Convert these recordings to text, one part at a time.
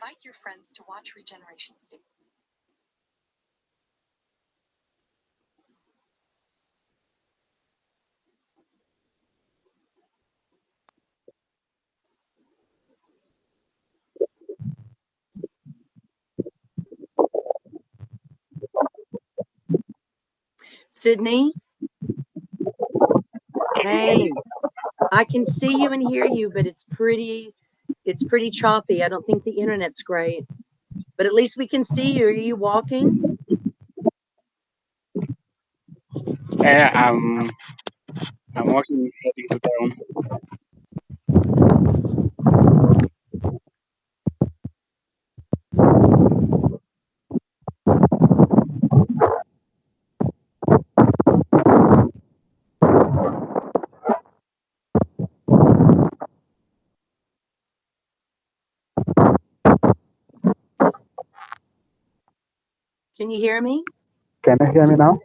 Invite your friends to watch Regeneration State. Sydney? Hey, I can see you and hear you, but it's pretty choppy. I don't think the internet's great. But at least we can see you. Are you walking? Yeah, I'm walking, heading to town. Can you hear me? Can you hear me now?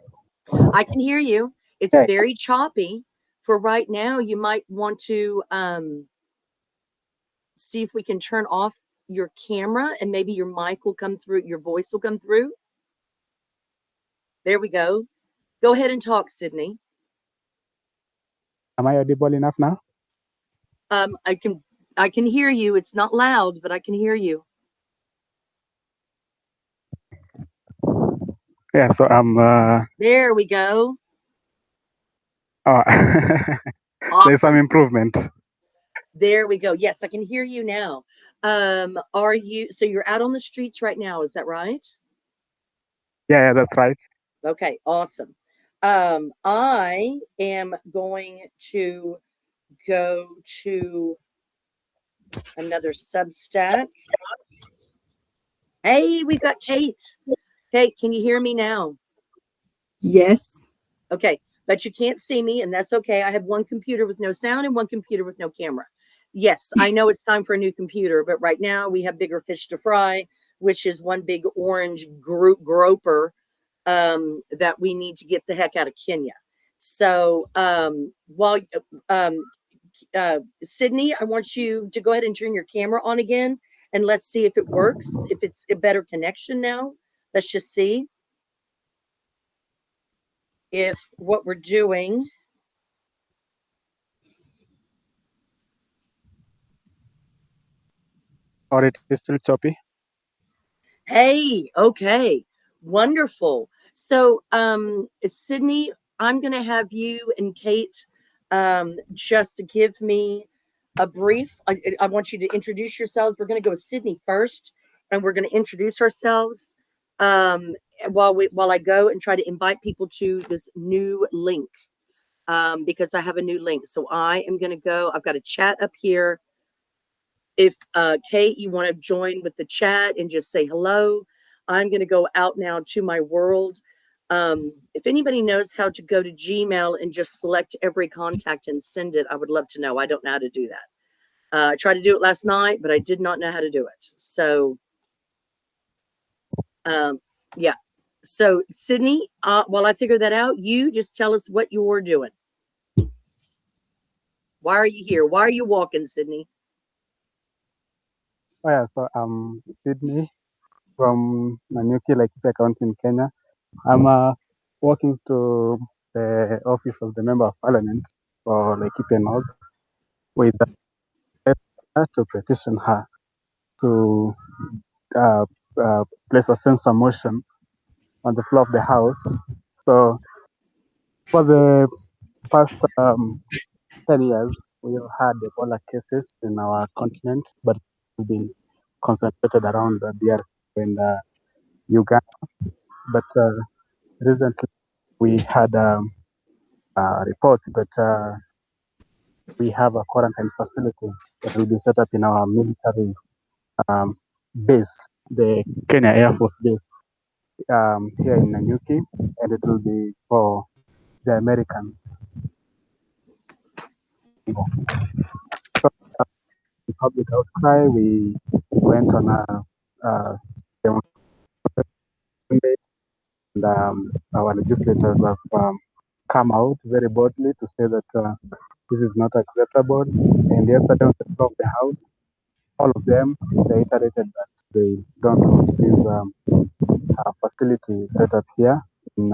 I can hear you. It's Yeah. very choppy. For right now, you might want to see if we can turn off your camera and maybe your mic will come through, your voice will come through. There we go. Go ahead and talk, Sydney. Am I audible enough now? I can hear you. It's not loud, but I can hear you. Yeah, so I'm There we go. oh, Awesome. there's some improvement. There we go. Yes, I can hear you now. So you're out on the streets right now, is that right? Yeah, that's right. Okay, awesome. I am going to go to another Substack. Hey, we've got Kate. Kate, can you hear me now? Yes. Okay, but you can't see me, and that's okay. I have one computer with no sound and one computer with no camera. Yes, I know it's time for a new computer, but right now we have bigger fish to fry, which is one big orange groper that we need to get the heck out of Kenya. So Sydney, I want you to go ahead and turn your camera on again, and let's see if it works, if it's a better connection now. Let's just see if what we're doing. Or it is still choppy. Hey, okay, wonderful. So, Sydney, I'm going to have you and Kate just give me a brief. I want you to introduce yourselves. We're going to go with Sydney first, and we're going to introduce ourselves while I go and try to invite people to this new link because I have a new link. So I am going to go. I've got a chat up here. If Kate, you want to join with the chat and just say hello, I'm going to go out now to my world. If anybody knows how to go to Gmail and just select every contact and send it, I would love to know. I don't know how to do that. I tried to do it last night, but I did not know how to do it. So, yeah. So, Sydney, while I figure that out, you just tell us what you're doing. Why are you here? Why are you walking, Sydney? Oh yeah, so I'm Sydney from Nanyuki, Laikipia County in Kenya. I'm walking to the office of the Member of Parliament for Laikipia North with to petition her to place a censor motion on the floor of the House. So for the past 10 years, we've had Ebola cases in our continent, but it's been concentrated around the DRC and Uganda. But recently, we had reports that we have a quarantine facility that will be set up in our military base, the Kenya Air Force Base here in Nanyuki, and it will be for the Americans. So, the public outcry, we went on a demonstration, and our legislators have come out very boldly to say that this is not acceptable. And yesterday on the floor of the House, all of them reiterated that they don't want this facility set up here in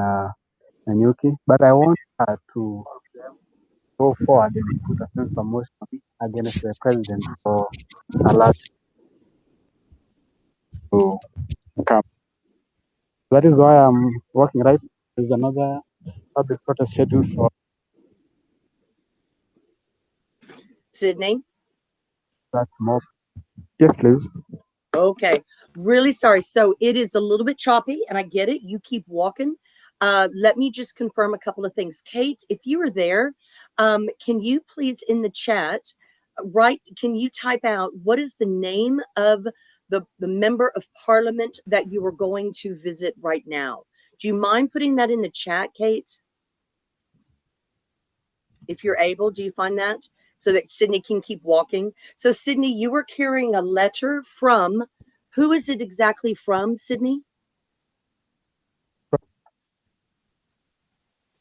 Nanyuki. But I want her to go forward and put a sense of motion against the president for allowing to come. That is why I'm working right. There's another public protest scheduled for Sydney. that tomorrow. Yes, please. Okay, really sorry. So it is a little bit choppy, and I get it. You keep walking. Let me just confirm a couple of things. Kate, if you are there, can you please in the chat can you type out what is the name of the member of parliament that you are going to visit right now? Do you mind putting that in the chat, Kate? If you're able, do you find that? So that Sydney can keep walking. So Sydney, you were carrying a letter from, who is it exactly from, Sydney?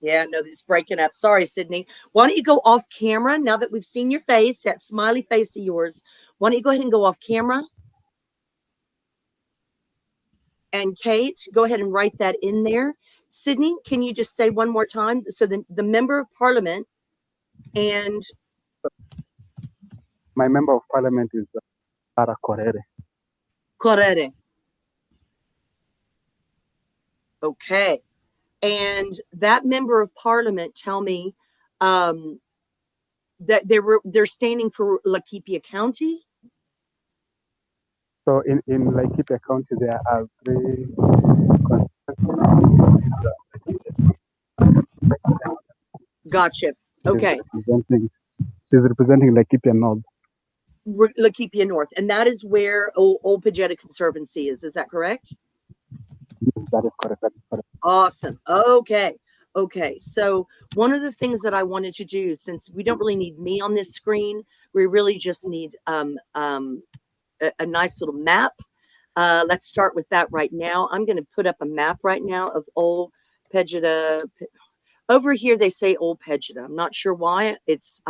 Yeah, no, it's breaking up. Sorry, Sydney. Why don't you go off camera now that we've seen your face, that smiley face of yours? Why don't you go ahead and go off camera? And Kate, go ahead and write that in there. Sydney, can you just say one more time? So the member of parliament and My member of parliament is Sarah Korere. Correre. Okay. And that member of parliament tell me that they're standing for Laikipia County. So in Laikipia County, there are 3 constituencies. Gotcha. Okay. She's representing Laikipia North. Laikipia North. And that is where Old Pajetta Conservancy is. Is that correct? Yes, that is correct. That is correct. Awesome. Okay. Okay. So one of the things that I wanted to do, since we don't really need me on this screen, we really just need a nice little map. Let's start with that right now. I'm going to put up a map right now of Old Pajetta. Over here, they say Old Pajetta. I'm not sure why. It's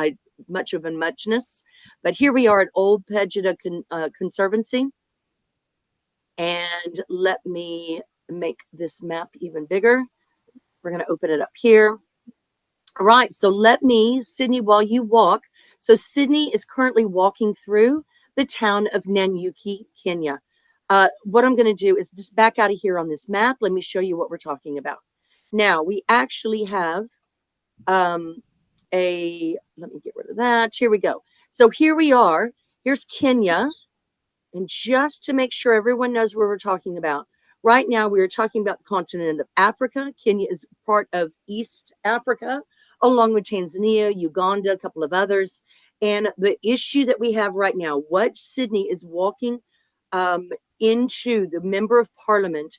much of a muchness. But here we are at Old Pajetta Conservancy. And let me make this map even bigger. We're going to open it up here. All right. So let me, Sydney, while you walk. So Sydney is currently walking through the town of Nanyuki, Kenya. What I'm going to do is just back out of here on this map. Let me show you what we're talking about. Now, we actually have let me get rid of that. Here we go. So here we are. Here's Kenya. And just to make sure everyone knows what we're talking about, right now we are talking about the continent of Africa. Kenya is part of East Africa, along with Tanzania, Uganda, a couple of others. And the issue that we have right now, what Sydney is walking into the member of parliament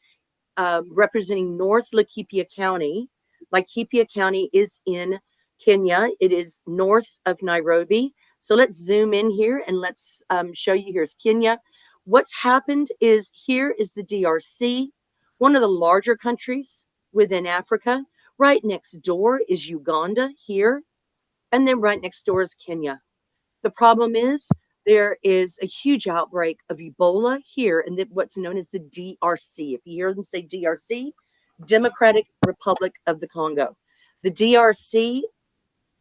representing North Laikipia County. Laikipia County is in Kenya. It is north of Nairobi. So let's zoom in here and let's show you. Here's Kenya. What's happened is here is the DRC, one of the larger countries within Africa. Right next door is Uganda here. And then right next door is Kenya. The problem is there is a huge outbreak of Ebola here in what's known as the DRC. If you hear them say DRC, Democratic Republic of the Congo. The DRC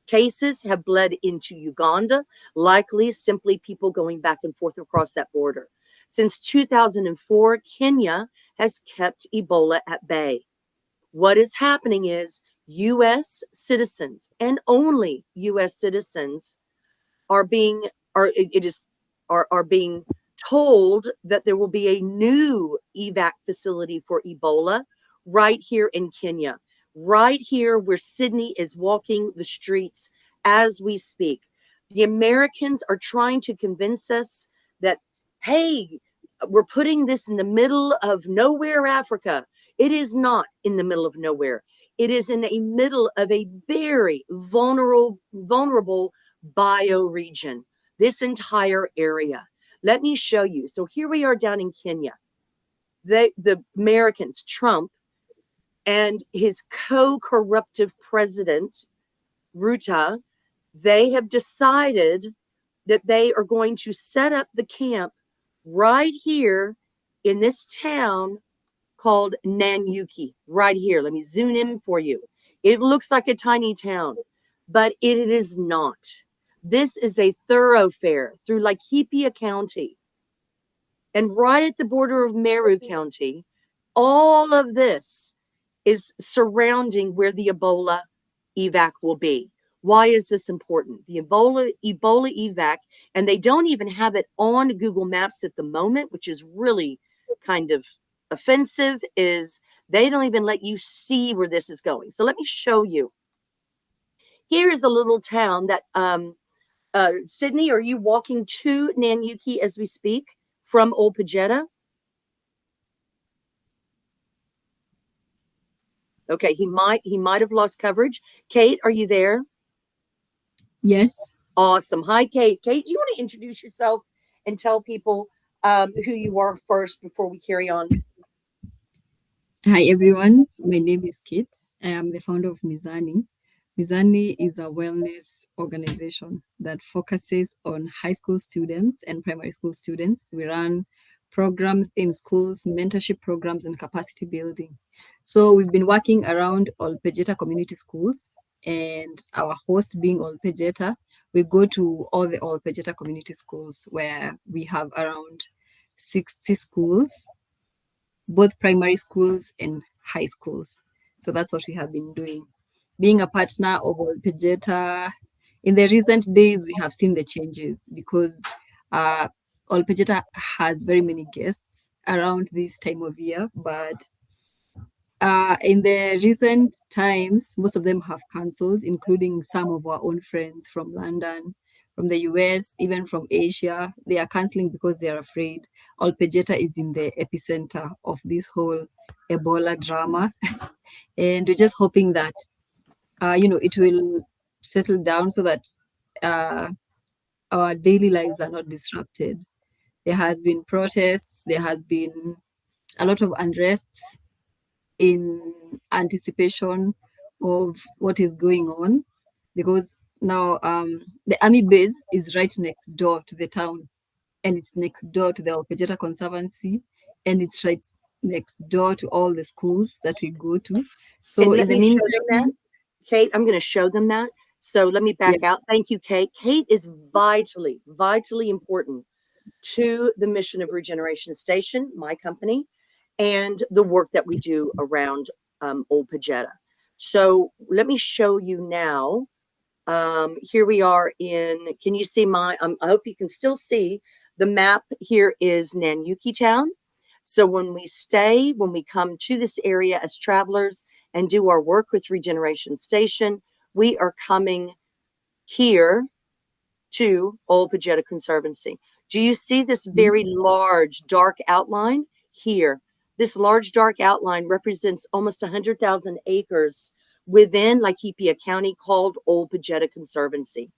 cases have bled into Uganda, likely simply people going back and forth across that border. Since 2004, Kenya has kept Ebola at bay. What is happening is U.S. citizens and only U.S. citizens are being told that there will be a new evac facility for Ebola right here in Kenya, right here where Sydney is walking the streets as we speak. The Americans are trying to convince us that, hey, we're putting this in the middle of nowhere, Africa. It is not in the middle of nowhere. It is in the middle of a very vulnerable bioregion, this entire area. Let me show you. So here we are down in Kenya. The Americans, Trump, and his co-corruptive president, Ruta, they have decided that they are going to set up the camp right here in this town called Nanyuki, right here. Let me zoom in for you. It looks like a tiny town, but it is not. This is a thoroughfare through Laikipia County. And right at the border of Meru County, all of this is surrounding where the Ebola evac will be. Why is this important? The Ebola evac, and they don't even have it on Google Maps at the moment, which is really kind of offensive, is they don't even let you see where this is going. So let me show you. Here is a little town that Sydney, are you walking to Nanyuki as we speak from Old Pajetta? Okay, he might have lost coverage. Kate, are you there? Yes. Awesome. Hi, Kate. Kate, do you want to introduce yourself and tell people who you are first before we carry on? Hi, everyone. My name is Kate. I am the founder of Mizani. Mizani is a wellness organization that focuses on high school students and primary school students. We run programs in schools, mentorship programs, and capacity building. So we've been working around Olpejeta community schools, and our host being Olpejeta, we go to all the Olpejeta community schools where we have around 60 schools, both primary schools and high schools. So that's what we have been doing. Being a partner of Olpejeta, in the recent days, we have seen the changes because Olpejeta has very many guests around this time of year, but in the recent times, most of them have cancelled, including some of our own friends from London, from the US, even from Asia. They are cancelling because they are afraid Olpejeta is in the epicenter of this whole Ebola drama. And we're just hoping that, it will settle down so that our daily lives are not disrupted. There has been protests, there has been a lot of unrest in anticipation of what is going on, because now the army base is right next door to the town, and it's next door to the Olpejeta Conservancy, and it's right next door to all the schools that we go to. So And in let the me show them that. meantime, Kate, I'm going to show them that. So let me back out. Thank you, Kate. Kate is vitally, vitally important to the mission of Regeneration Station, my company, and the work that we do around Old Pajetta. So let me show you now. Here we are can you see I hope you can still see the map. Here is Nanyuki Town. So when we come to this area as travelers and do our work with Regeneration Station, we are coming here to Old Pajetta Conservancy. Do you see this very large dark outline here? This large dark outline represents almost 100,000 acres within Laikipia County called Old Pajetta Conservancy.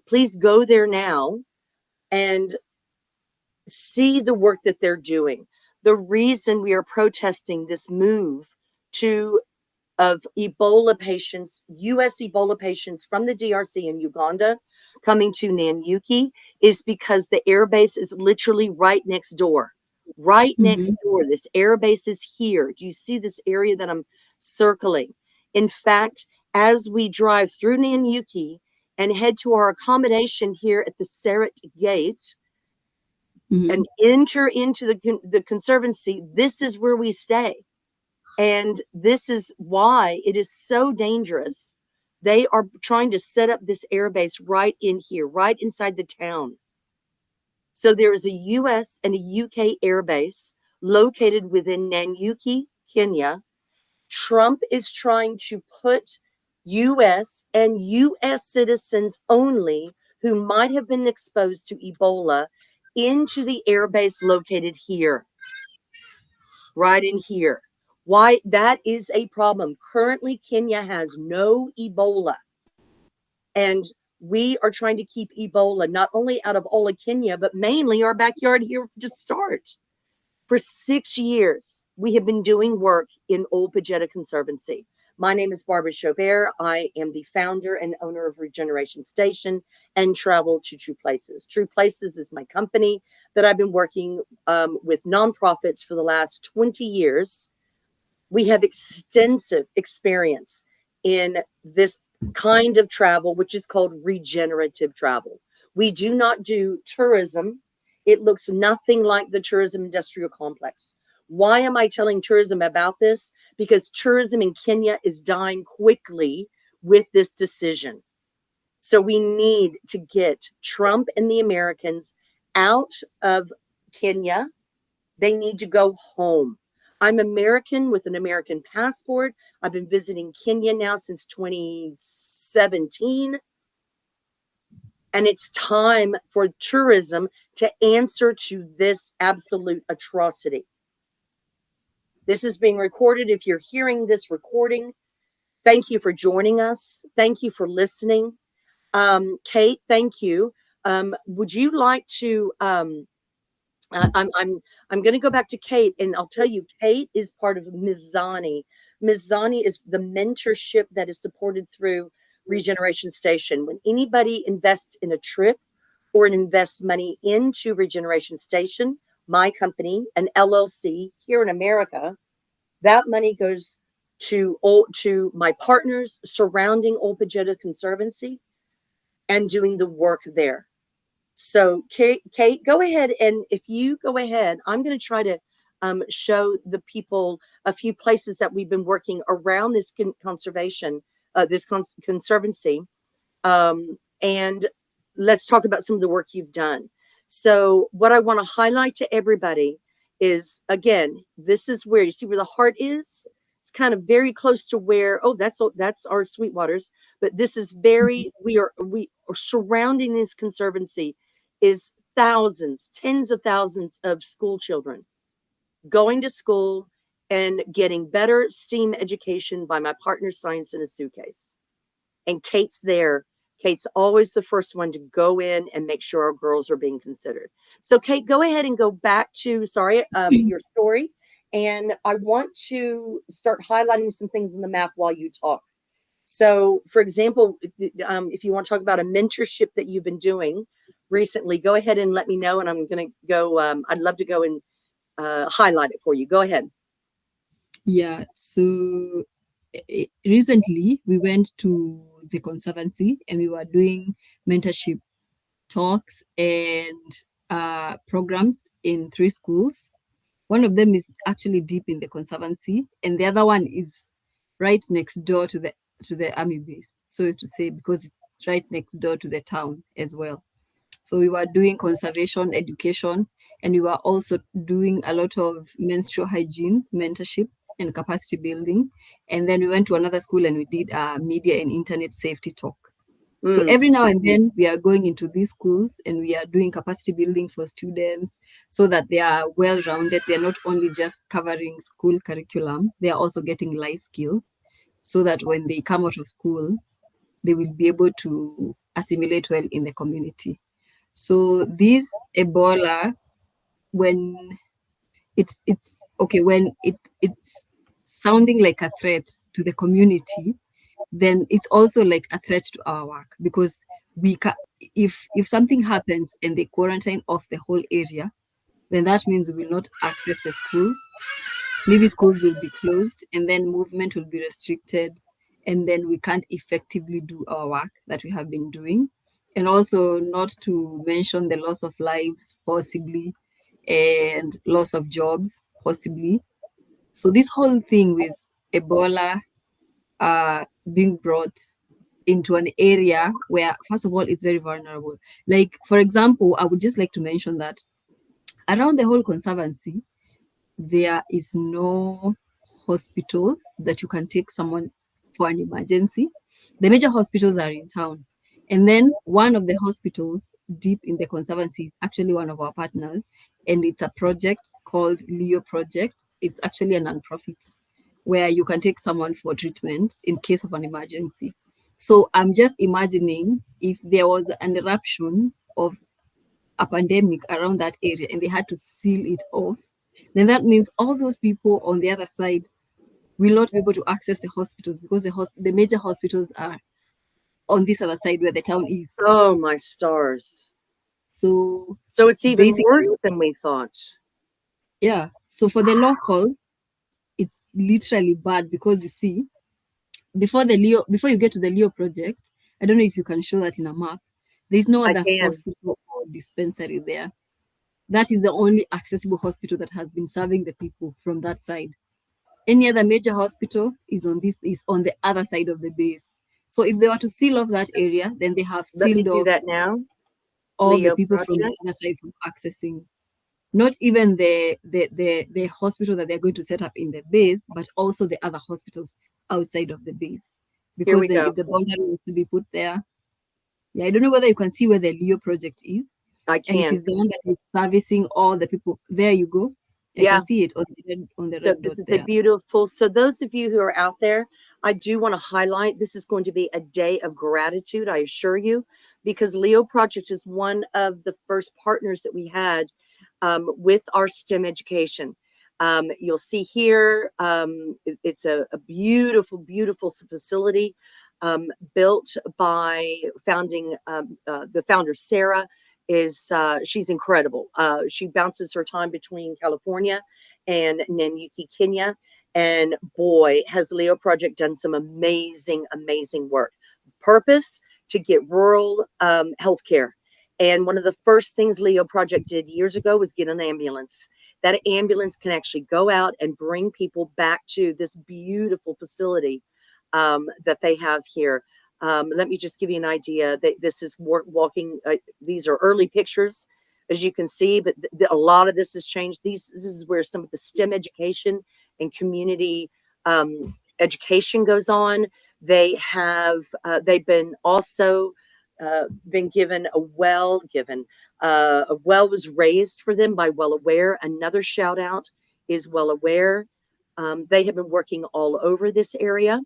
Please go there now and see the work that they're doing. The reason we are protesting this move of Ebola patients, U.S. Ebola patients from the DRC and Uganda coming to Nanyuki is because the airbase is literally right next door. Right next door. This airbase is here. Do you see this area that I'm circling? In fact, as we drive through Nanyuki and head to our accommodation here at the Serret Gate and enter into the conservancy, this is where we stay. And this is why it is so dangerous. They are trying to set up this airbase right in here, right inside the town. So there is a US and a UK airbase located within Nanyuki, Kenya. Trump is trying to put US and US citizens only who might have been exposed to Ebola into the airbase located here, right in here. Why? That is a problem. Currently, Kenya has no Ebola. And we are trying to keep Ebola not only out of all of Kenya, but mainly our backyard here to start. For 6 years, we have been doing work in Old Pajetta Conservancy. My name is Barbara Joubert. I am the founder and owner of Regeneration Station and Travel to True Places. True Places is my company that I've been working with nonprofits for the last 20 years. We have extensive experience in this kind of travel, which is called regenerative travel. We do not do tourism. It looks nothing like the tourism industrial complex. Why am I telling tourism about this? Because tourism in Kenya is dying quickly with this decision. So we need to get Trump and the Americans out of Kenya. They need to go home. I'm American with an American passport. I've been visiting Kenya now since 2017. And it's time for tourism to answer to this absolute atrocity. This is being recorded. If you're hearing this recording, thank you for joining us. Thank you for listening. Kate, thank you. Would you like to I'm going to go back to Kate, and I'll tell you, Kate is part of Mizani. Mizani is the mentorship that is supported through Regeneration Station. When anybody invests in a trip or invests money into Regeneration Station, my company, an LLC here in America, that money goes to my partners surrounding Olpejeta Conservancy and doing the work there. So Kate, go ahead. And if you go ahead, I'm going to try to show the people a few places that we've been working around this conservation, this conservancy. And let's talk about some of the work you've done. So what I want to highlight to everybody is, again, this is where you see where the heart is. It's kind of very close to where, that's our Sweetwaters, but this is very, we are surrounding this conservancy is thousands, tens of thousands of school children going to school and getting better STEAM education by my partner Science in a Suitcase. And Kate's there. Kate's always the first one to go in and make sure our girls are being considered. So Kate, go ahead and go back to, your story. And I want to start highlighting some things in the map while you talk. So, for example, if you want to talk about a mentorship that you've been doing recently, go ahead and let me know. And I'm going to go, I'd love to go and highlight it for you. Go ahead. Yeah, so recently we went to the Conservancy and we were doing mentorship talks and programs in 3 schools. One of them is actually deep in the Conservancy, and the other one is right next door to the army base. So to say, because it's right next door to the town as well. So we were doing conservation education, and we were also doing a lot of menstrual hygiene mentorship and capacity building. And then we went to another school and we did a media and internet safety talk. So every now and then we are going into these schools and we are doing capacity building for students so that they are well-rounded. They're not only just covering school curriculum, they are also getting life skills so that when they come out of school, they will be able to assimilate well in the community. So this Ebola, when it's sounding like a threat to the community, then it's also like a threat to our work, because if something happens and they quarantine off the whole area, then that means we will not access the schools. Maybe schools will be closed and then movement will be restricted, and then we can't effectively do our work that we have been doing. And also, not to mention the loss of lives possibly and loss of jobs possibly. So this whole thing with Ebola being brought into an area where, first of all, it's very vulnerable. Like, for example, I would just like to mention that around the whole conservancy, there is no hospital that you can take someone for an emergency. The major hospitals are in town. And then one of the hospitals deep in the conservancy is actually one of our partners, and it's a project called Leo Project. It's actually a nonprofit where you can take someone for treatment in case of an emergency. So I'm just imagining if there was an eruption of a pandemic around that area and they had to seal it off, then that means all those people on the other side will not be able to access the hospitals because the major hospitals are on this other side where the town is. Oh my stars. So So it's even basically, worse than we thought. yeah. So for the locals, it's literally bad because you see, before you get to the Leo project, I don't know if you can show that in a map. There is no I other can. hospital or dispensary there. That is the only accessible hospital that has been serving the people from that side. Any other major hospital is on the other side of the base. So if they were to seal off that area, then they have Let me sealed do off that now. all the Leo people from the project. other side from accessing not even the hospital that they're going to set up in the base, but also the other hospitals outside of the base. Here Because we then go. if the boundary was to be put there, yeah, I don't know whether you can see where the Leo project is. I And it can. is the one that is servicing all the people. There you go. I Yeah. can see it on the So red dot this is a there. beautiful. So those of you who are out there, I do want to highlight this is going to be a day of gratitude, I assure you, because Leo Project is one of the first partners that we had with our STEM education. You'll see here, it's a beautiful, beautiful facility built by the founder, Sarah. She's incredible. She bounces her time between California and Nanyuki, Kenya. And boy, has Leo Project done some amazing, amazing work. Purpose to get rural healthcare. And one of the first things Leo Project did years ago was get an ambulance. That ambulance can actually go out and bring people back to this beautiful facility that they have here. Let me just give you an idea. This is walking. These are early pictures, as you can see, but a lot of this has changed. This is where some of the STEM education and community education goes on. They've been also been given a well. A well was raised for them by Well Aware. Another shout out is Well Aware. They have been working all over this area.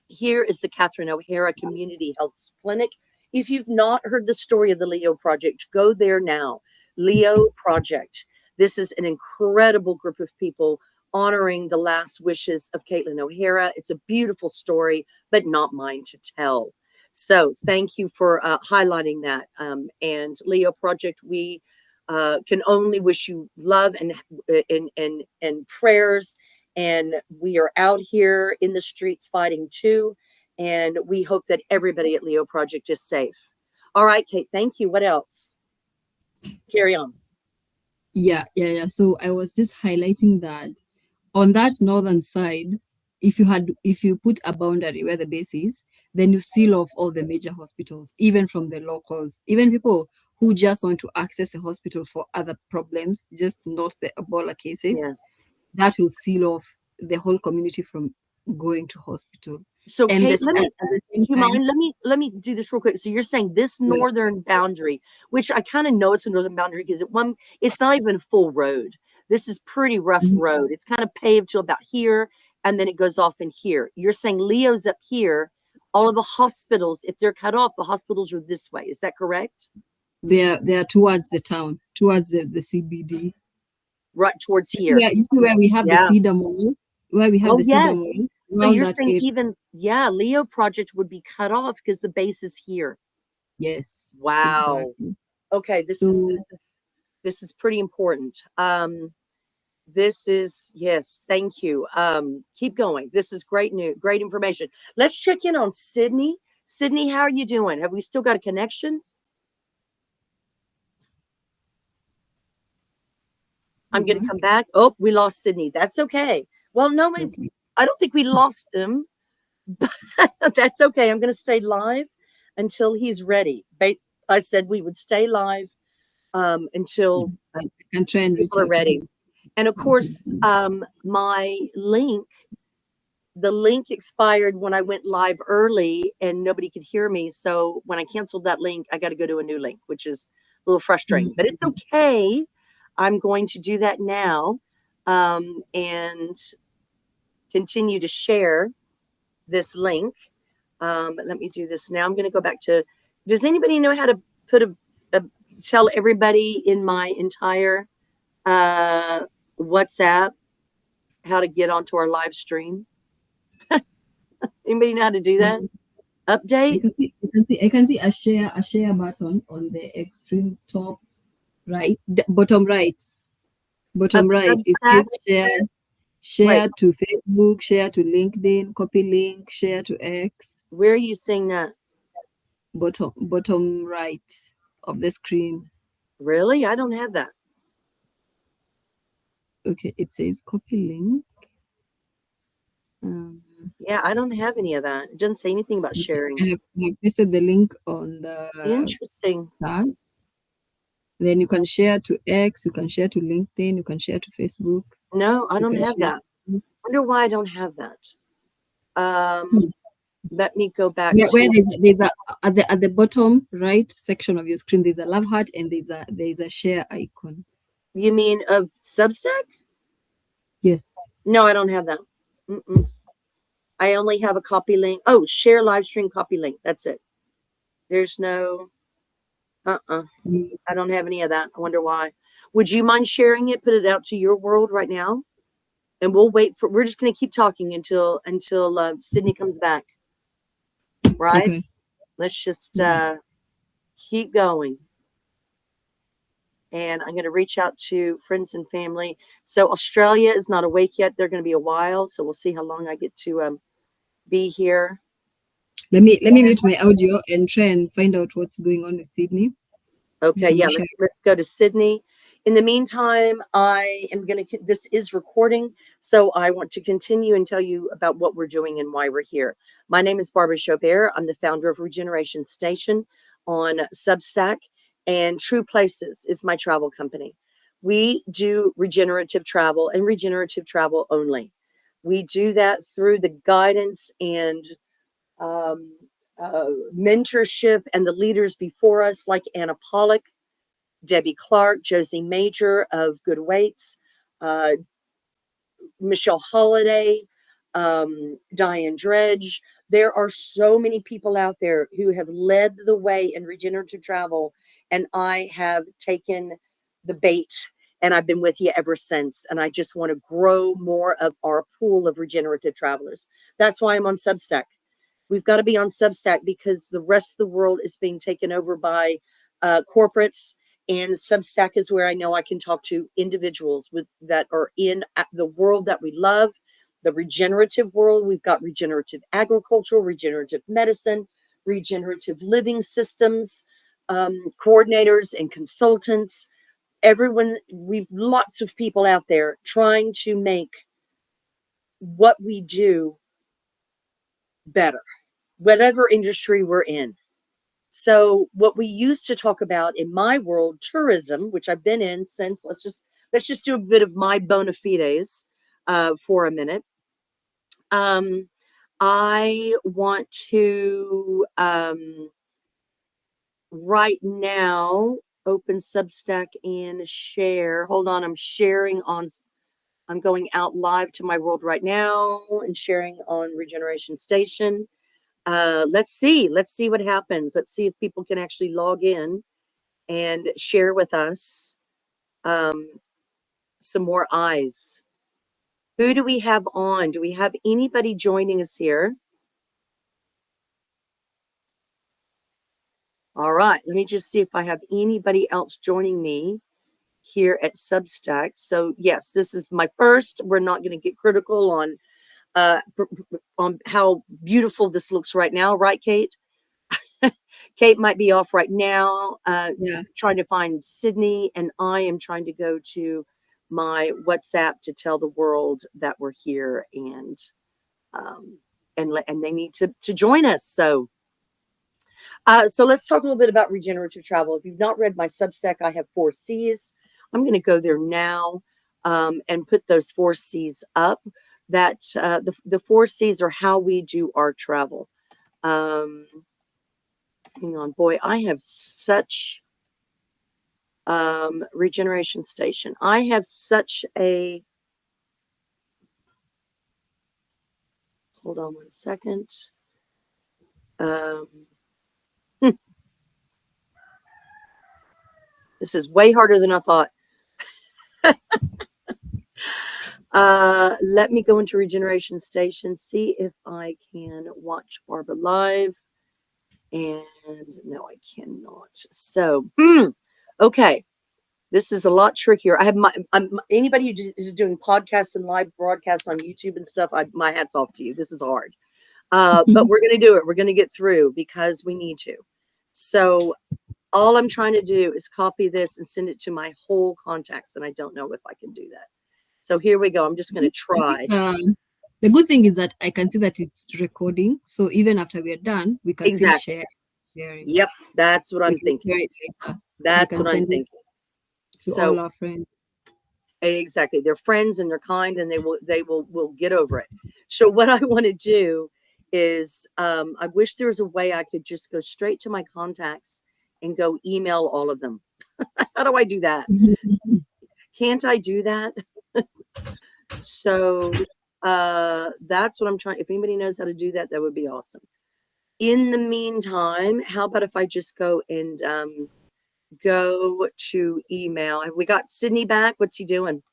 Here is the Catherine O'Hara Community Health Clinic. If you've not heard the story of the Leo Project, go there now. Leo Project. This is an incredible group of people honoring the last wishes of Caitlin O'Hara. It's a beautiful story, but not mine to tell. So thank you for highlighting that. And Leo Project, we can only wish you love and prayers. And we are out here in the streets fighting too. And we hope that everybody at Leo Project is safe. All right, Kate, thank you. What else? Carry on. Yeah. So I was just highlighting that on that northern side, if you put a boundary where the base is, then you seal off all the major hospitals, even from the locals, even people who just want to access a hospital for other problems, just not the Ebola cases. Yes. That will seal off the whole community from going to hospital. So And Kate, at the same do you time, mind? Let me do this real quick. So you're saying this yeah, northern boundary, which I kind of know it's a northern boundary because it's not even a full road. This is pretty rough mhm, road. It's kind of paved to about here, and then it goes off in here. You're saying Leo's up here. All of the hospitals, if they're cut off, the hospitals are this way. Is that correct? they are towards the town, towards the CBD. Right towards You see here. where we have the Yeah. Cedar Mall, where we have Oh, the Cedar yes. Mall So around you're that saying area. even, yeah, Leo Project would be cut off because the base is here. Yes, Wow. exactly. Okay, So this is pretty important. This is, yes, thank you. Keep going. This is great news, great information. Let's check in on Sydney. Sydney, how are you doing? Have we still got a connection? I'm going to back. come back. Oh, we lost Sydney. That's okay. Well, no, Okay. I don't think we lost him. That's okay. I'm going to stay live until he's ready. I said we would stay live until I can try and reach people are out to ready. him. And of course, my link, the link expired when I went live early and nobody could hear me. So when I canceled that link, I got to go to a new link, which is a little frustrating, but it's okay. I'm going to do that now and continue to share this link. Let me do this now. I'm going to go back to, does anybody know how to put tell everybody in my entire WhatsApp how to get onto our live stream? Anybody know how to do that? Update? I can see a share button on the extreme top right, bottom right. Bottom Of right. It Substack? says Wait, share to Facebook, share to LinkedIn, copy link, share to X. where are you seeing that? Bottom right of the screen. Really? I don't have that. Okay, it says copy link. Yeah, I don't have any of that. It doesn't say anything about sharing. I have pasted the link on the Interesting. chat. Then you can share to X, you can share to LinkedIn, you can share to Facebook. No, I You don't can have share. that. Wonder why I don't have that. Hmm. Let me go back Where to. there's a at the bottom right section of your screen, there's a love heart and there's a share icon. You mean of Substack? Yes. No, I don't have that. Mm-mm. I only have a copy link. Oh, share live stream copy link. That's it. There's no. Mm. I don't have any of that. I wonder why. Would you mind sharing it? Put it out to your world right now, and we'll wait for. We're just going to keep talking until Sydney comes back. Right? Okay. Let's just Mm. keep going. And I'm going to reach out to friends and family. So Australia is not awake yet. They're going to be a while. So we'll see how long I get to be here. Let me mute my audio and try and find out what's going on with Sydney. Okay, yeah, let's go to Sydney. In the meantime, I am going to, this is recording, so I want to continue and tell you about what we're doing and why we're here. My name is Barbara Joubert. I'm the founder of Regeneration Station on Substack, and True Places is my travel company. We do regenerative travel and regenerative travel only. We do that through the guidance and um, mentorship and the leaders before us, like Anna Pollock, Debbie Clark, Josie Major of Good Weights, uh, Michelle Holiday, Diane Dredge. There are so many people out there who have led the way in regenerative travel, and I have taken the bait and I've been with you ever since. And I just want to grow more of our pool of regenerative travelers. That's why I'm on Substack. We've got to be on Substack because the rest of the world is being taken over by corporates, and Substack is where I know I can talk to individuals that are in the world that we love, the regenerative world. We've got regenerative agriculture, regenerative medicine, regenerative living systems, coordinators and consultants. Everyone, we've lots of people out there trying to make what we do better, whatever industry we're in. So what we used to talk about in my world, tourism, which I've been in since, let's just do a bit of my bona fides for a minute. I want to right now open Substack and share. Hold on, I'm going out live to my world right now and sharing on Regeneration Station. Let's see what happens. Let's see if people can actually log in and share with us some more eyes. Who do we have on? Do we have anybody joining us here? All right, let me just see if I have anybody else joining me here at Substack. So yes, this is my first. We're not going to get critical on how beautiful this looks right now, right, Kate? Kate might be off right now, trying to find Sydney, and I am trying to go to my WhatsApp to tell the world that we're here, and they need to join us. So let's talk a little bit about regenerative travel. If you've not read my Substack, I have 4 C's. I'm going to go there now and put those 4 C's up. That the 4 C's are how we do our travel. Hang on, boy, I have such Regeneration Station. I have such a, hold on one second. This is way harder than I thought. Let me go into Regeneration Station, see if I can watch Barbara live. And no, I cannot. So, okay. This is a lot trickier. I have anybody who is doing podcasts and live broadcasts on YouTube and stuff. My hat's off to you. This is hard. But we're going to do it. We're going to get through because we need to. So all I'm trying to do is copy this and send it to my whole contacts. And I don't know if I can do that. So here we go. I'm just going to try. The good thing is that I can see that it's recording. So even after we're done, we can still share it. Yep. That's what I'm thinking. That's what I'm thinking. To all our friends. Exactly. They're friends and they're kind and they will get over it. So what I want to do is I wish there was a way I could just go straight to my contacts and go email all of them. How do I do that? Can't I do that? So that's what I'm trying. If anybody knows how to do that, that would be awesome. In the meantime, how about if I just go and go to email? Have we got Sydney back? What's he doing?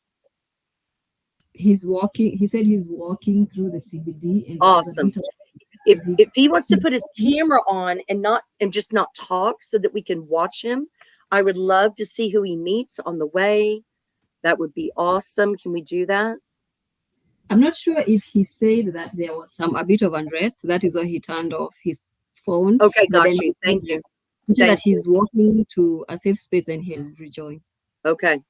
He's walking. He said he's walking through the CBD. And awesome. If he wants to put his camera on and just not talk so that we can watch him, I would love to see who he meets on the way. That would be awesome. Can we do that? I'm not sure if he said that there was a bit of unrest. That is why he turned off his phone. Okay, got you. Thank you. He said that he's walking to a safe space and he'll rejoin. Okay.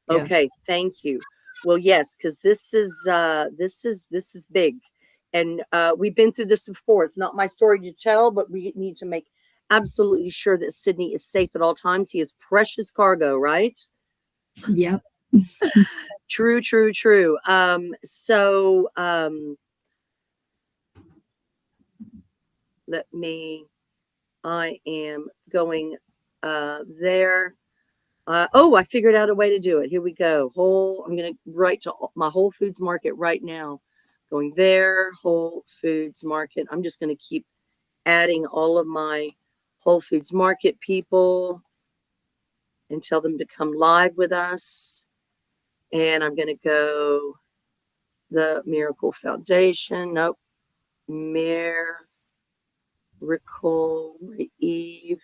Yeah. Okay, thank you. Well, yes, because this is big. And we've been through this before. It's not my story to tell, but we need to make absolutely sure that Sydney is safe at all times. He is precious cargo, right? Yep. True. I am going there. I figured out a way to do it. Here we go. I'm going to write to my Whole Foods Market right now. Going there, Whole Foods Market. I'm just going to keep adding all of my Whole Foods Market people and tell them to come live with us. And I'm going to go the Miracle Foundation. Nope. Miracle Eve.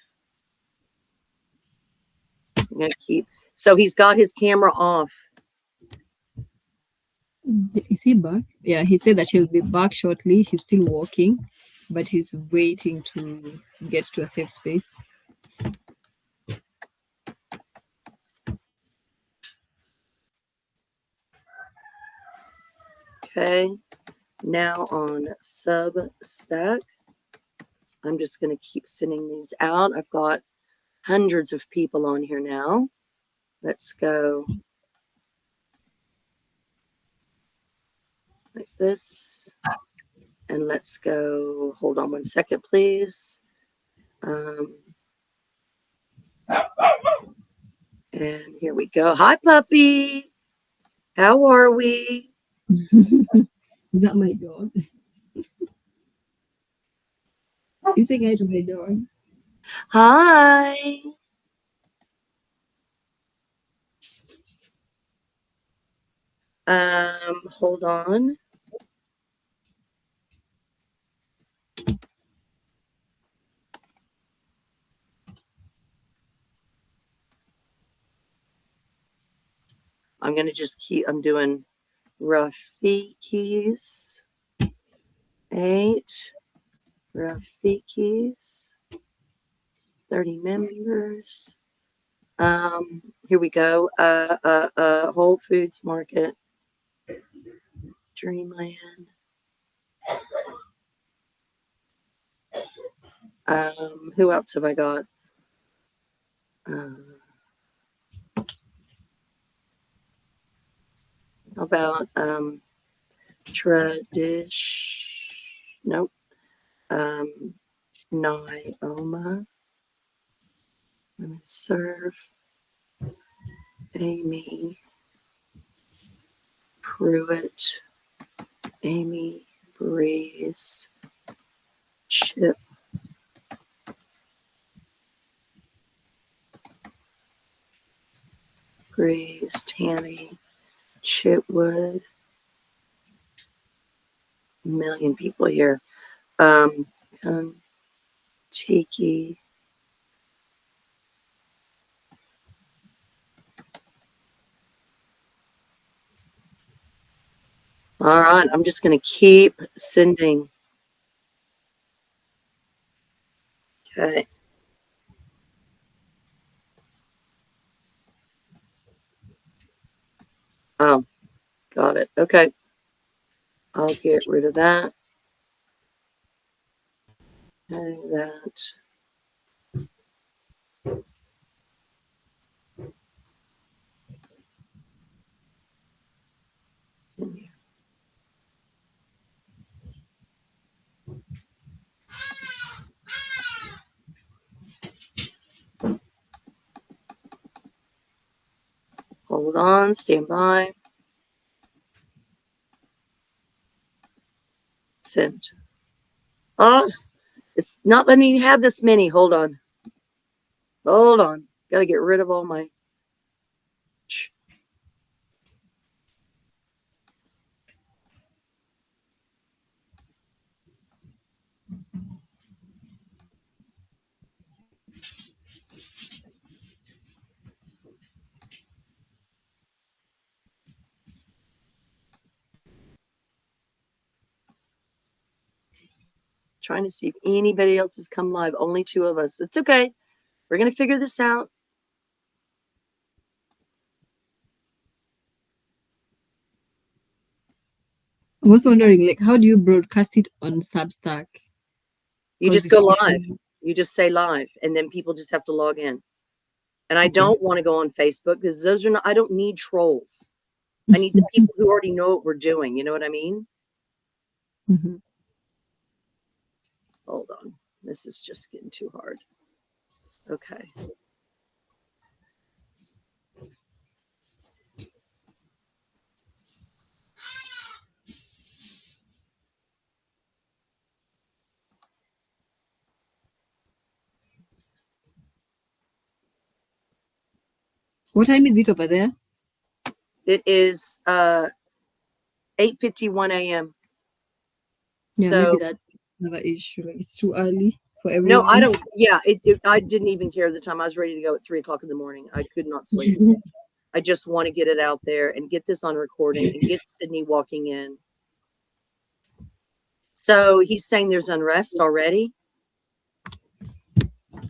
I'm going to keep. So he's got his camera off. Is he back? Yeah, he said that he'll be back shortly. He's still walking, but he's waiting to get to a safe space. Okay, now on Substack, I'm just going to keep sending these out. I've got hundreds of people on here now. Let's go like this. And let's go, hold on 1 second, please. And here we go. Hi, puppy. How are we? Is that my dog? You saying hi to my dog? Hi. Hold on. I'm going to just I'm doing Rafiki's 8 Rafiki's 30 members. Here we go. Whole Foods Market, Dreamland. Who else have I got? How about Nope. Nyoma. Women Serve. Amy Pruitt. Amy Breeze. Chip. Breeze. Tammy. Chitwood. A million people here. Tiki. All right, I'm just going to keep sending. Okay. Oh, got it. Okay. I'll get rid of that. Okay, that. Hold on, stand by. Send. Oh, it's not letting me have this many. Hold on. Hold on. Got to get rid of all my. Trying to see if anybody else has come live. Only two of us. It's okay. We're going to figure this out. I was wondering, like, how do you broadcast it on Substack? You 'Cause just go if live. you- You just say live, and then people just have to log in. And I Okay. don't want to go on Facebook because those are not, I don't need trolls. I need the people who already know what we're doing. You know what I mean? Mhm. Hold on. This is just getting too hard. Okay. What time is it over there? It is 8:51 a.m. Yeah, maybe So that's another issue. Like, it's too early for no, I everyone. don't. Yeah, I didn't even care at the time. I was ready to go at 3 o'clock in the morning. I could not sleep. I just want to get it out there and get this on recording and get Sydney walking in. So he's saying there's unrest already.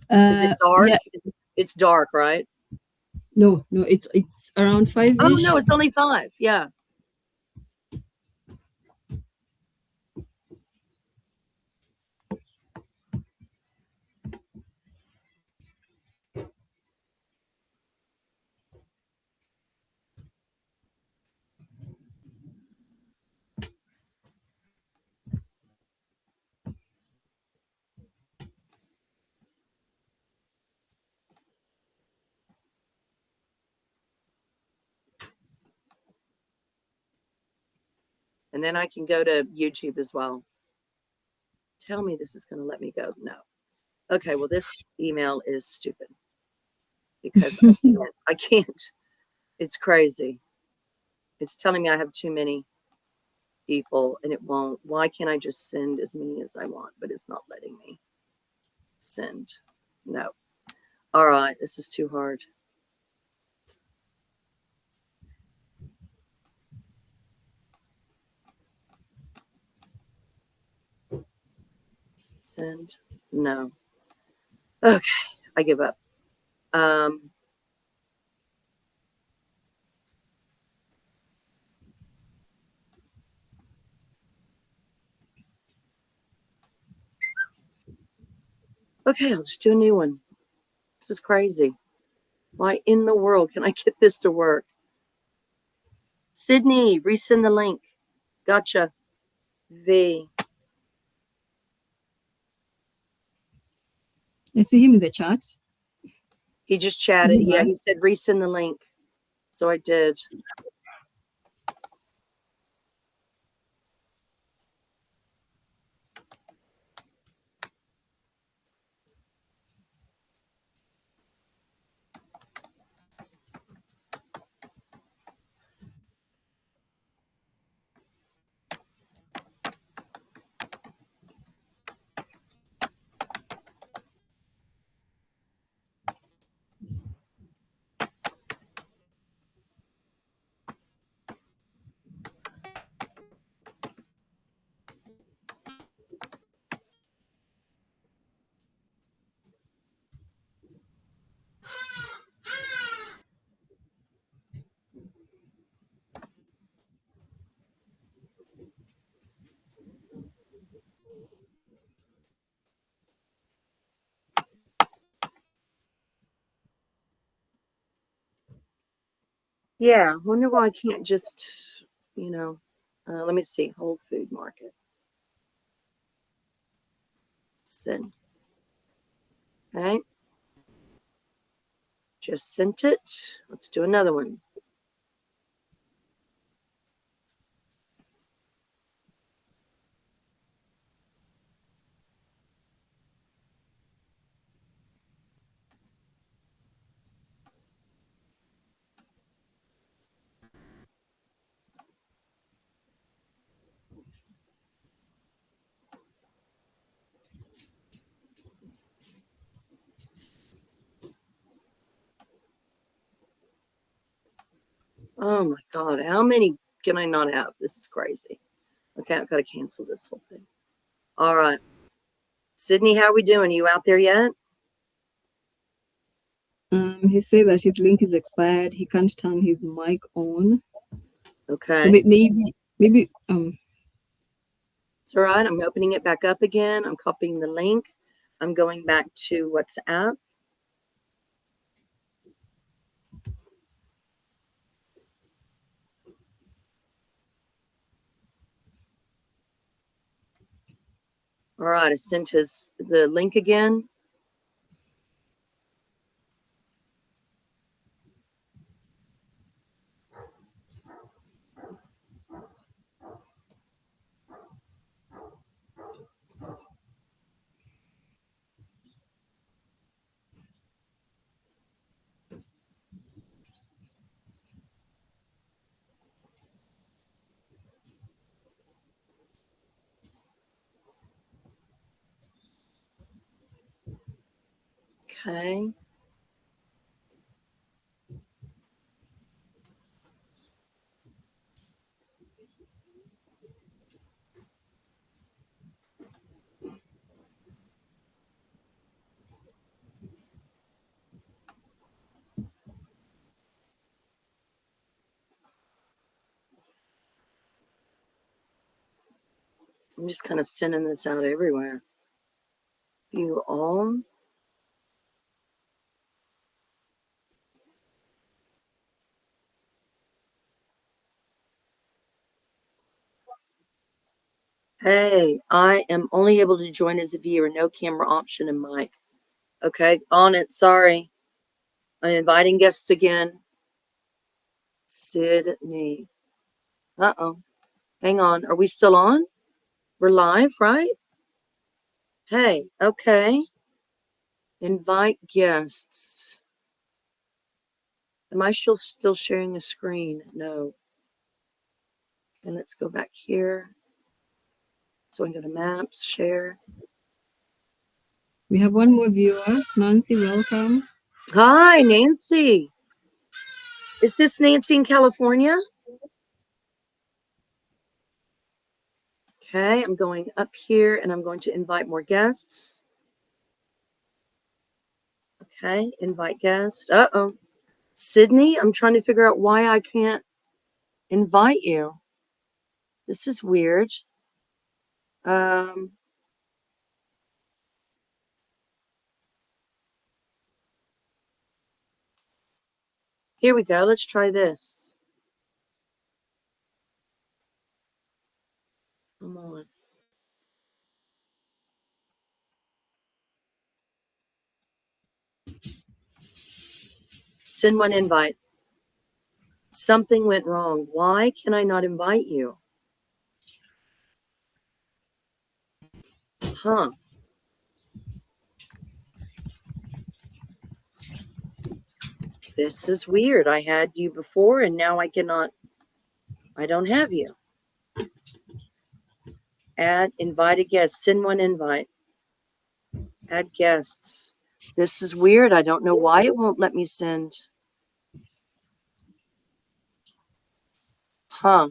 Is it dark? Yeah, It's dark, right? no, it's around Oh five-ish. no, it's only 5. Yeah. And then I can go to YouTube as well. Tell me this is going to let me go. No. Okay, well, this email is stupid because I can't. It's crazy. It's telling me I have too many people and it won't. Why can't I just send as many as I want? But it's not letting me send. No. All right, this is too hard. Send. No. Okay, I give up. Okay, I'll just do a new one. This is crazy. Why in the world can I get this to work? Sydney, resend the link. Gotcha. V. I see him in the chat. He just Is chatted. it Yeah, bad? he said resend the link. So I did. Yeah, wonder why I can't just, let me see. Whole Food Market. Send. Okay. Just sent it. Let's do another one. Oh my God. How many can I not have? This is crazy. Okay, I've got to cancel this whole thing. All right. Sydney, how are we doing? You out there yet? He said that his link is expired. He can't turn his mic on. Okay. So maybe It's all right. I'm opening it back up again. I'm copying the link. I'm going back to WhatsApp. All right, I sent the link again. Okay. I'm just kind of sending this out everywhere. You all. Hey, I am only able to join as a viewer, no camera option in mic. Okay, on it. Sorry. I'm inviting guests again. Sydney. Uh-oh. Hang on. Are we still on? We're live, right? Hey, okay. Invite guests. Am I still sharing a screen? No. And let's go back here. So I go to maps, share. we have one more viewer. Nancy, welcome. Hi, Nancy. Is this Nancy in California? Okay, I'm going up here and I'm going to invite more guests. Okay, invite guest. Uh-oh. Sydney, I'm trying to figure out why I can't invite you. This is weird. Um, Here we go. Let's try this. Come on. Send one invite. Something went wrong. Why can I not invite you? Huh. This is weird. I had you before and now I don't have you. Add invited guests. Send one invite. Add guests. This is weird. I don't know why it won't let me send. Huh.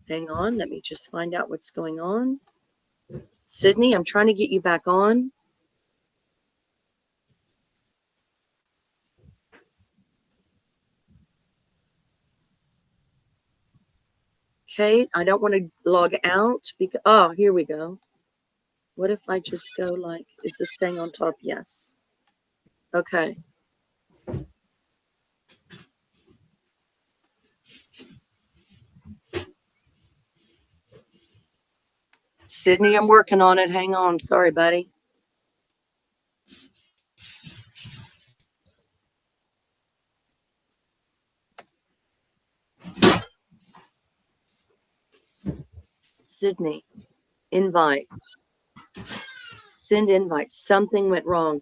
Hang on. Let me just find out what's going on. Sydney, I'm trying to get you back on. Okay. I don't want to log out because, oh, here we go. What if I just go like, is this thing on top? Yes. Okay. Sydney, I'm working on it. Hang on. Sorry, buddy. Sydney, invite. Send invite. Something went wrong.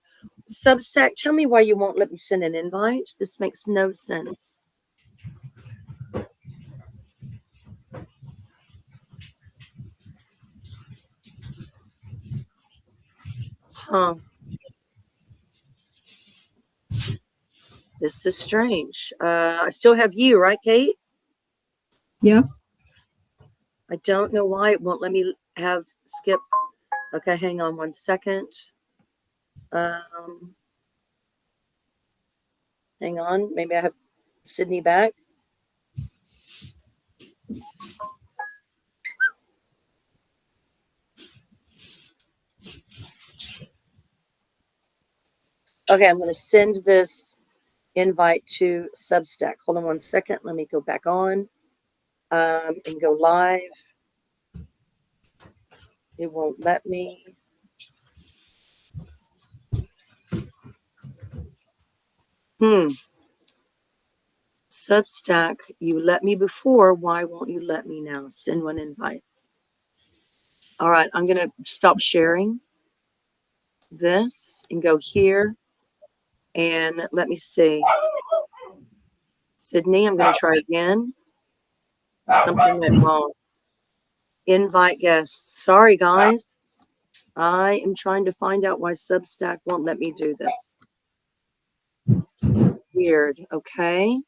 Substack, tell me why you won't let me send an invite. This makes no sense. Huh. This is strange. I still have you, right, Kate? Yeah. I don't know why it won't let me have Skip. Okay, hang on one second. Hang on. Maybe I have Sydney back. Okay, I'm going to send this invite to Substack. Hold on one second. Let me go back on and go live. It won't let me. Substack, you let me before. Why won't you let me now? Send one invite. All right, I'm going to stop sharing this and go here. And let me see. Sydney, I'm going to try again. Something went wrong. Invite guests. Sorry, guys. I am trying to find out why Substack won't let me do this. Weird. Okay.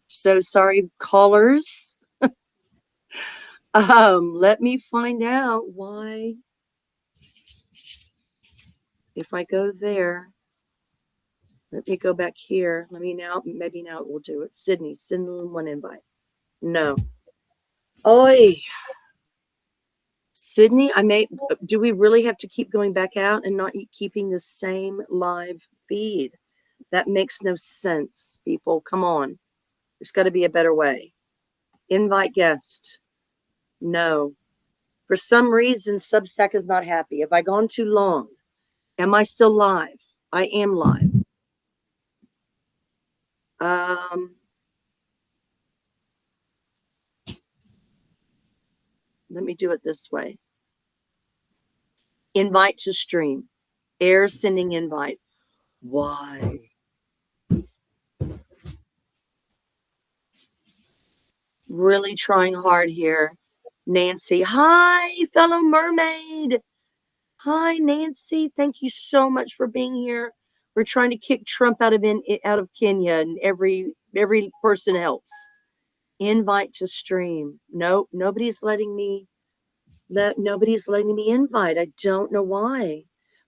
So sorry, callers. Let me find out why. If I go there, let me go back here. Let me now, maybe now it will do it. Sydney, send one invite. No. Oi. Sydney, do we really have to keep going back out and not keeping the same live feed? That makes no sense, people. Come on. There's got to be a better way. Invite guest. No. For some reason, Substack is not happy. Have I gone too long? Am I still live? I am live. Let me do it this way. Invite to stream. Air sending invite. Why? Really trying hard here. Nancy. Hi, fellow mermaid. Hi, Nancy. Thank you so much for being here. We're trying to kick Trump out of Kenya, and every person helps. Invite to stream. Nope, nobody's letting me invite. I don't know why.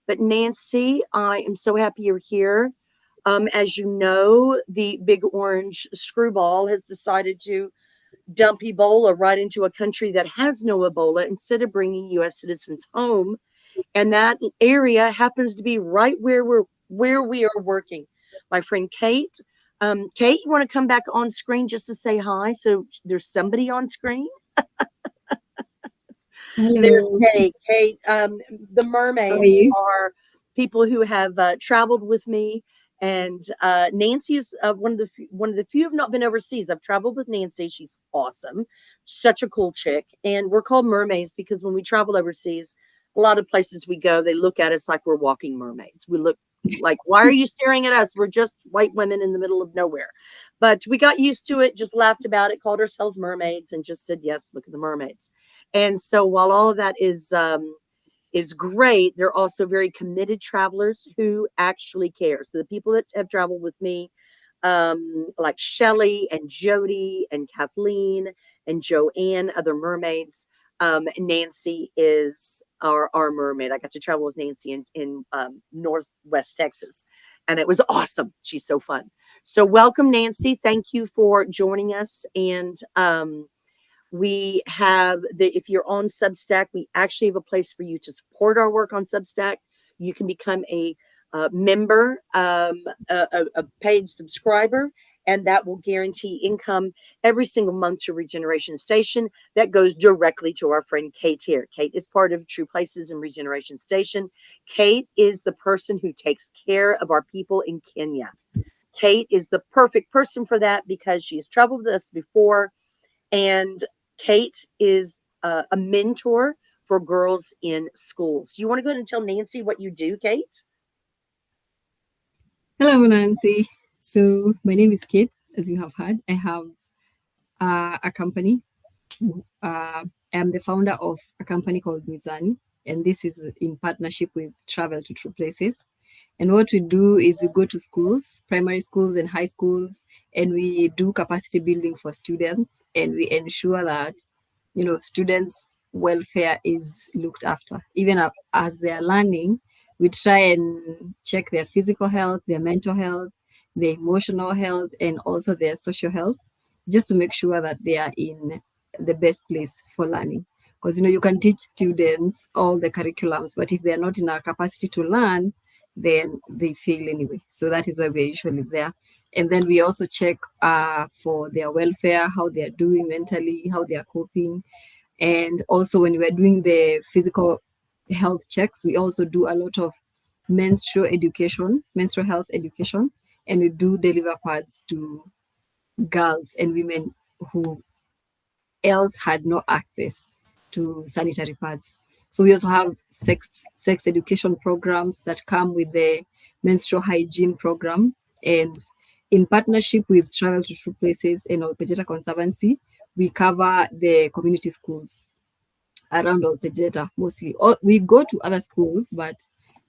But Nancy, I am so happy you're here. As you know, the big orange screwball has decided to dump Ebola right into a country that has no Ebola instead of bringing U.S. citizens home. And that area happens to be right where we are working. My friend Kate. Kate, you want to come back on screen just to say hi? So there's somebody on screen. Hello. There's Kate. Kate, the mermaids are people who have traveled with me, and Nancy is one of the few who've not been overseas. I've traveled with Nancy. She's awesome, such a cool chick, and we're called mermaids because when we travel overseas, a lot of places we go, they look at us like we're walking mermaids. We look like, why are you staring at us? We're just white women in the middle of nowhere. But we got used to it, just laughed about it, called ourselves mermaids, and just said, yes, look at the mermaids. And so while all of that is great, they're also very committed travelers who actually care. So the people that have traveled with me, like Shelly and Jody and Kathleen and Joanne, other mermaids. Nancy is our mermaid. I got to travel with Nancy in Northwest Texas, and it was awesome. She's so fun. So welcome, Nancy. Thank you for joining us. And we have if you're on Substack, we actually have a place for you to support our work on Substack. You can become a member, a paid subscriber, and that will guarantee income every single month to Regeneration Station. That goes directly to our friend Kate here. Kate is part of True Places and Regeneration Station. Kate is the person who takes care of our people in Kenya. Kate is the perfect person for that because she has traveled with us before, and Kate is a mentor for girls in schools. Do you want to go ahead and tell Nancy what you do, Kate? Hello, Nancy. So my name is Kate, as you have heard. I have a company. I'm the founder of a company called Mizani, and this is in partnership with Travel to True Places. And what we do is we go to schools, primary schools and high schools, and we do capacity building for students, and we ensure that, students' welfare is looked after. Even as they are learning, we try and check their physical health, their mental health, their emotional health, and also their social health, just to make sure that they are in the best place for learning. Because, you can teach students all the curriculums, but if they're not in our capacity to learn, then they fail anyway. So that is why we're usually there. And then we also check for their welfare, how they're doing mentally, how they are coping. And also when we're doing the physical health checks, we also do a lot of menstrual health education, and we do deliver pads to girls and women who else had no access to sanitary pads. So we also have sex education programs that come with the menstrual hygiene program. And in partnership with Travel to True Places and Olpejeta Conservancy, we cover the community schools around Olpejeta mostly. We go to other schools, but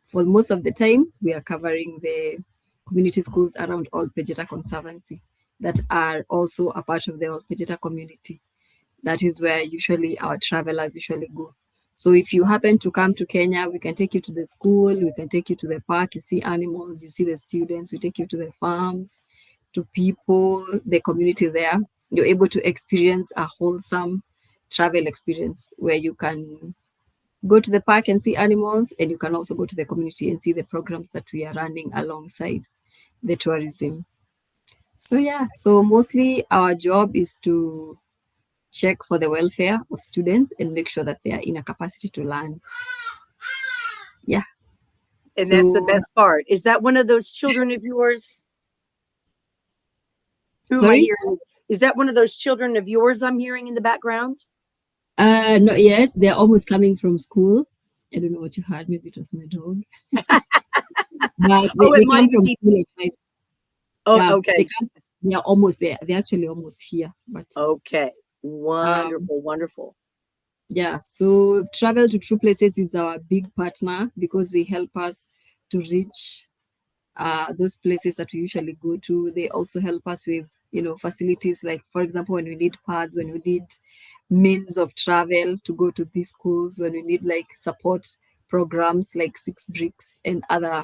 for most of the time, we are covering the community schools around Olpejeta Conservancy that are also a part of the Olpejeta community. That is where usually our travelers usually go. So if you happen to come to Kenya, we can take you to the school, we can take you to the park, you see animals, you see the students, we take you to the farms, to people, the community there. You're able to experience a wholesome travel experience where you can go to the park and see animals, and you can also go to the community and see the programs that we are running alongside the tourism. So yeah, so mostly our job is to check for the welfare of students and make sure that they are in a capacity to learn. Yeah. And that's the So, best part. Is that one of those children of yours? Who am I sorry? hearing? Is that one of those children of yours I'm hearing in the background? Not yet. They're almost coming from school. I don't know what you heard. Maybe it was my dog. But Oh, it they might come from be. school at 5. Oh, Yeah, okay. they're almost there. They're actually almost here. But Okay. Wonderful, wonderful. yeah, so Travel to True Places is our big partner because they help us to reach those places that we usually go to. They also help us with, facilities like, for example, when we need pads, when we need means of travel to go to these schools, when we need like support programs like Six Bricks and other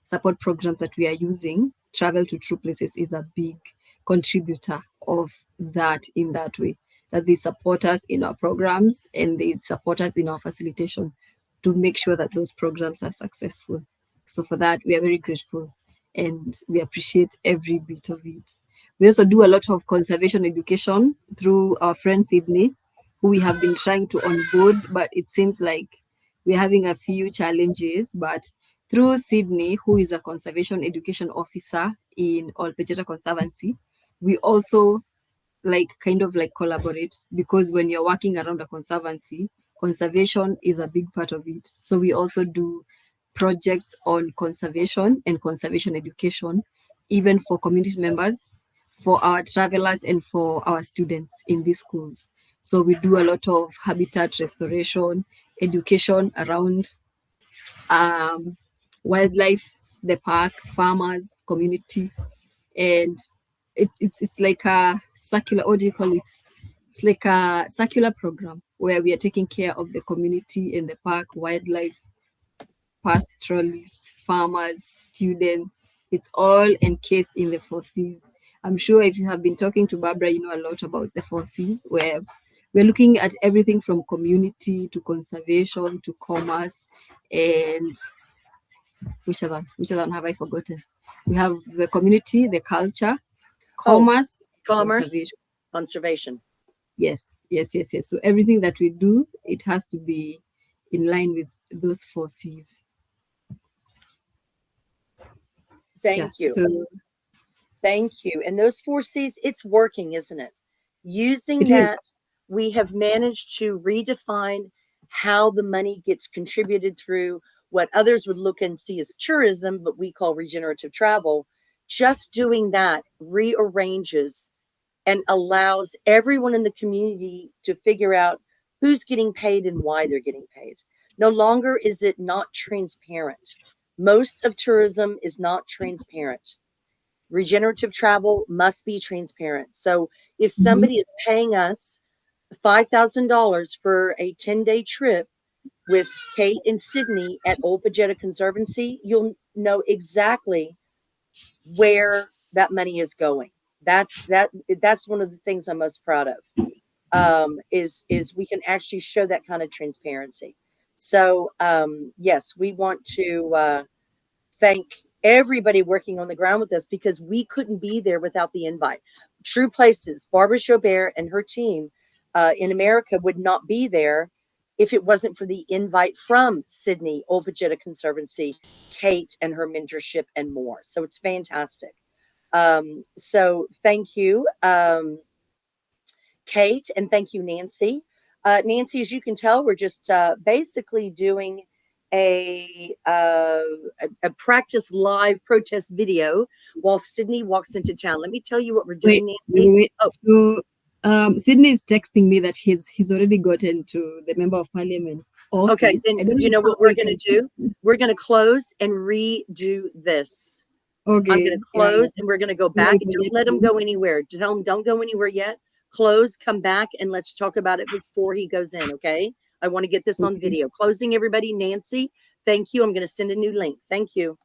support programs that we are using. Travel to True Places is a big contributor of that in that way, that they support us in our programs and they support us in our facilitation to make sure that those programs are successful. So for that, we are very grateful and we appreciate every bit of it. We also do a lot of conservation education through our friend Sydney, who we have been trying to onboard, but it seems like we're having a few challenges. But through Sydney, who is a conservation education officer in Olpejeta Conservancy, we also kind of like collaborate, because when you're working around a conservancy, conservation is a big part of it. So we also do projects on conservation and conservation education, even for community members, for our travelers, and for our students in these schools. So we do a lot of habitat restoration, education around wildlife, the park, farmers, community, and it's like a circular, what do you call it? It's like a circular program where we are taking care of the community and the park, wildlife, pastoralists, farmers, students, It's all encased in the 4Cs. I'm sure if you have been talking to Barbara, you know a lot about the 4Cs, where we're looking at everything from community to conservation to commerce, and which other one have I forgotten? We have the community, the culture, Oh, commerce, commerce, conservation. conservation. Yes. So everything that we do, it has to be in line with those 4Cs. Thank you. So Thank you. And those 4Cs, it's working, isn't it? Using it is. that, we have managed to redefine how the money gets contributed through what others would look and see as tourism, but we call regenerative travel. Just doing that rearranges and allows everyone in the community to figure out who's getting paid and why they're getting paid. No longer is it not transparent. Most of tourism is not transparent. Regenerative travel must be transparent. So if somebody is paying us $5,000 for a 10-day trip with Kate and Sydney at Old Pajetta Conservancy, you'll know exactly where that money is going. That's one of the things I'm most proud of. Is we can actually show that kind of transparency. So yes, we want to thank everybody working on the ground with us, because we couldn't be there without the invite. True Places, Barbara Joubert and her team in America would not be there if it wasn't for the invite from Sydney, Old Pajetta Conservancy, Kate and her mentorship, and more. So it's fantastic. So thank you, Kate, and thank you, Nancy. Nancy, as you can tell, we're just basically doing a practice live protest video while Sydney walks into town. Let me tell you what we're doing, Nancy. Wait. Oh. So Sydney is texting me that he's already gotten to the member of parliament's office. Okay, then you know what we're going to do? We're going to close and redo this. Okay. I'm going to close and we're going to go back. Don't let him go anywhere. Tell him don't go anywhere yet. Close, come back, and let's talk about it before he goes in, okay? I want to get this on video. Closing, everybody. Nancy, thank you. I'm going to send a new link. Thank you.